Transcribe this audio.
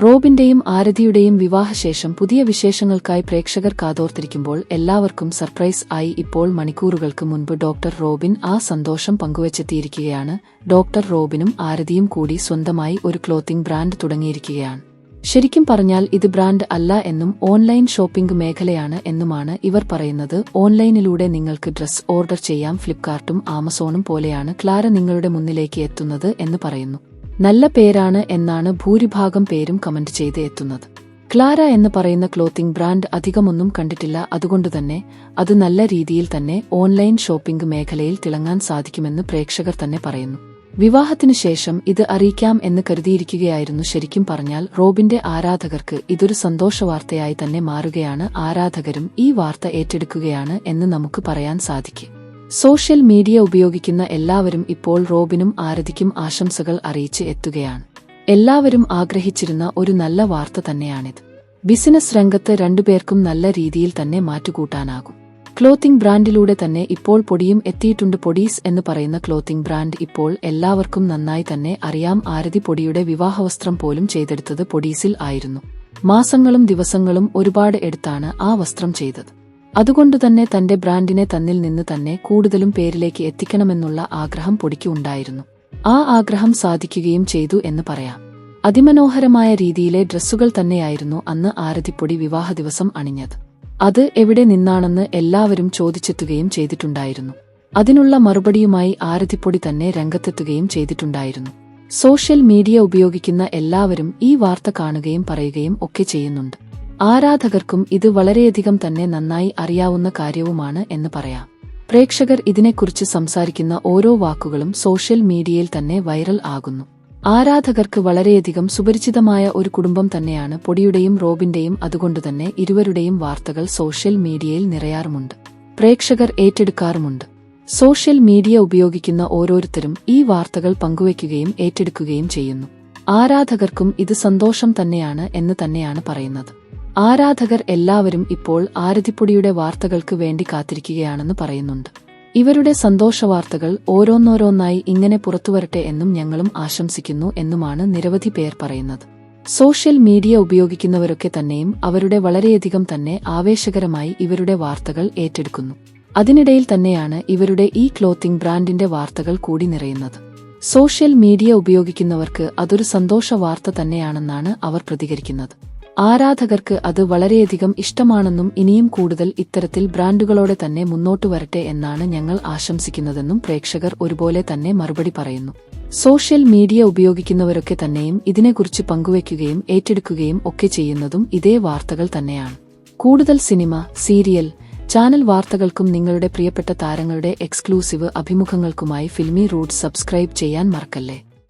റോബിന്റെയും ആരതിയുടെയും വിവാഹശേഷം പുതിയ വിശേഷങ്ങൾക്കായി പ്രേക്ഷകർ കാതോർത്തിരിക്കുമ്പോൾ എല്ലാവർക്കും സർപ്രൈസ് ആയി ഇപ്പോൾ മണിക്കൂറുകൾക്ക് മുൻപ് ഡോക്ടർ റോബിൻ ആ സന്തോഷം പങ്കുവച്ചെത്തിയിരിക്കുകയാണ്. ഡോക്ടർ റോബിനും ആരതിയും കൂടി സ്വന്തമായി ഒരു ക്ലോത്തിംഗ് ബ്രാൻഡ് തുടങ്ങിയിരിക്കുകയാണ്. ശരിക്കും പറഞ്ഞാൽ ഇത് ബ്രാൻഡ് അല്ല എന്നും ഓൺലൈൻ ഷോപ്പിംഗ് മേഖലയാണ് എന്നുമാണ് ഇവർ പറയുന്നത്. ഓൺലൈനിലൂടെ നിങ്ങൾക്ക് ഡ്രസ് ഓർഡർ ചെയ്യാം. ഫ്ലിപ്കാർട്ടും ആമസോണും പോലെയാണ് ക്ലാര നിങ്ങളുടെ മുന്നിലേക്ക് എത്തുന്നത് എന്ന് പറയുന്നു. നല്ല പേരാണ് എന്നാണ് ഭൂരിഭാഗം പേരും കമന്റ് ചെയ്ത് എത്തുന്നത്. ക്ലാര എന്ന് പറയുന്ന ക്ലോത്തിംഗ് ബ്രാൻഡ് അധികമൊന്നും കണ്ടിട്ടില്ല. അതുകൊണ്ടുതന്നെ അത് നല്ല രീതിയിൽ തന്നെ ഓൺലൈൻ ഷോപ്പിംഗ് മേഖലയിൽ തിളങ്ങാൻ സാധിക്കുമെന്ന് പ്രേക്ഷകർ തന്നെ പറയുന്നു. വിവാഹത്തിനു ശേഷം ഇത് അറിയിക്കാം എന്ന് കരുതിയിരിക്കുകയായിരുന്നു. ശരിക്കും പറഞ്ഞാൽ റോബിന്റെ ആരാധകർക്ക് ഇതൊരു സന്തോഷവാർത്തയായി തന്നെ മാറുകയാണ്. ആരാധകരും ഈ വാർത്ത ഏറ്റെടുക്കുകയാണ് എന്ന് നമുക്ക് പറയാൻ സാധിക്കും. സോഷ്യൽ മീഡിയ ഉപയോഗിക്കുന്ന എല്ലാവരും ഇപ്പോൾ റോബിനും ആരതിക്കും ആശംസകൾ അറിയിച്ച് എത്തുകയാണ്. എല്ലാവരും ആഗ്രഹിച്ചിരുന്ന ഒരു നല്ല വാർത്ത തന്നെയാണിത്. ബിസിനസ് രംഗത്ത് രണ്ടുപേർക്കും നല്ല രീതിയിൽ തന്നെ മാറ്റുകൂട്ടാനാകും. ക്ലോത്തിംഗ് ബ്രാൻഡിലൂടെ തന്നെ ഇപ്പോൾ പൊടിയും എത്തിയിട്ടുണ്ട്. പൊടീസ് എന്ന് പറയുന്ന ക്ലോത്തിംഗ് ബ്രാൻഡ് ഇപ്പോൾ എല്ലാവർക്കും നന്നായി തന്നെ അറിയാം. ആരതി പൊടിയുടെ വിവാഹവസ്ത്രം പോലും ചെയ്തെടുത്തത് പൊടീസിൽ ആയിരുന്നു. മാസങ്ങളും ദിവസങ്ങളും ഒരുപാട് എടുത്താണ് ആ വസ്ത്രം ചെയ്തത്. അതുകൊണ്ടുതന്നെ തന്റെ ബ്രാൻഡിനെ തന്നിൽ നിന്ന് തന്നെ കൂടുതലും പേരിലേക്ക് എത്തിക്കണമെന്നുള്ള ആഗ്രഹം പൊടിക്ക് ഉണ്ടായിരുന്നു. ആ ആഗ്രഹം സാധിക്കുകയും ചെയ്തു എന്ന് പറയാം. അതിമനോഹരമായ രീതിയിലെ ഡ്രസ്സുകൾ തന്നെയായിരുന്നു അന്ന് ആരതിപ്പൊടി വിവാഹ ദിവസം അണിഞ്ഞത്. അത് എവിടെ നിന്നാണെന്ന് എല്ലാവരും ചോദിച്ചെത്തുകയും ചെയ്തിട്ടുണ്ടായിരുന്നു. അതിനുള്ള മറുപടിയുമായി ആരതിപ്പൊടി തന്നെ രംഗത്തെത്തുകയും ചെയ്തിട്ടുണ്ടായിരുന്നു. സോഷ്യൽ മീഡിയ ഉപയോഗിക്കുന്ന എല്ലാവരും ഈ വാർത്ത കാണുകയും പറയുകയും ഒക്കെ ചെയ്യുന്നുണ്ട്. ആരാധകർക്കും ഇത് വളരെയധികം തന്നെ നന്നായി അറിയാവുന്ന കാര്യവുമാണ് എന്ന് പറയാം. പ്രേക്ഷകർ ഇതിനെക്കുറിച്ച് സംസാരിക്കുന്ന ഓരോ വാക്കുകളും സോഷ്യൽ മീഡിയയിൽ തന്നെ വൈറൽ ആകുന്നു. ആരാധകർക്ക് വളരെയധികം സുപരിചിതമായ ഒരു കുടുംബം തന്നെയാണ് പൊടിയുടെയും റോബിന്റെയും. അതുകൊണ്ടുതന്നെ ഇരുവരുടെയും വാർത്തകൾ സോഷ്യൽ മീഡിയയിൽ നിറയാറുമുണ്ട്. പ്രേക്ഷകർ ഏറ്റെടുക്കാറുമുണ്ട്. സോഷ്യൽ മീഡിയ ഉപയോഗിക്കുന്ന ഓരോരുത്തരും ഈ വാർത്തകൾ പങ്കുവയ്ക്കുകയും ഏറ്റെടുക്കുകയും ചെയ്യുന്നു. ആരാധകർക്കും ഇത് സന്തോഷം തന്നെയാണ് എന്ന് തന്നെയാണ് പറയുന്നത്. ആരാധകർ എല്ലാവരും ഇപ്പോൾ ആരതിപ്പൊടിയുടെ വാർത്തകൾക്ക് വേണ്ടി കാത്തിരിക്കുകയാണെന്ന് പറയുന്നുണ്ട്. ഇവരുടെ സന്തോഷവാർത്തകൾ ഓരോന്നോരോന്നായി ഇങ്ങനെ പുറത്തുവരട്ടെ എന്നും ഞങ്ങളും ആശംസിക്കുന്നു എന്നുമാണ് നിരവധി പേർ പറയുന്നത്. സോഷ്യൽ മീഡിയ ഉപയോഗിക്കുന്നവരൊക്കെ തന്നെയും അവരുടെ വളരെയധികം തന്നെ ആവേശകരമായി ഇവരുടെ വാർത്തകൾ ഏറ്റെടുക്കുന്നു. അതിനിടയിൽ തന്നെയാണ് ഇവരുടെ ഈ ക്ലോത്തിംഗ് ബ്രാൻഡിന്റെ വാർത്തകൾ കൂടി നിറയുന്നത്. സോഷ്യൽ മീഡിയ ഉപയോഗിക്കുന്നവർക്ക് അതൊരു സന്തോഷ വാർത്ത തന്നെയാണെന്നാണ് അവർ പ്രതികരിക്കുന്നത്. ആരാധകർക്ക് അത് വളരെയധികം ഇഷ്ടമാണെന്നും ഇനിയും കൂടുതൽ ഇത്തരത്തിൽ ബ്രാൻഡുകളോടെ തന്നെ മുന്നോട്ടു വരട്ടെ എന്നാണ് ഞങ്ങൾ ആശംസിക്കുന്നതെന്നും പ്രേക്ഷകർ ഒരുപോലെ തന്നെ മറുപടി പറയുന്നു. സോഷ്യൽ മീഡിയ ഉപയോഗിക്കുന്നവരൊക്കെ തന്നെയും ഇതിനെക്കുറിച്ച് പങ്കുവയ്ക്കുകയും ഏറ്റെടുക്കുകയും ഒക്കെ ചെയ്യുന്നതും ഇതേ വാർത്തകൾ തന്നെയാണ്. കൂടുതൽ സിനിമ, സീരിയൽ, ചാനൽ വാർത്തകൾക്കും നിങ്ങളുടെ പ്രിയപ്പെട്ട താരങ്ങളുടെ എക്സ്ക്ലൂസീവ് അഭിമുഖങ്ങൾക്കുമായി ഫിൽമി റൂട്ട്സ് സബ്സ്ക്രൈബ് ചെയ്യാൻ മറക്കല്ലേ.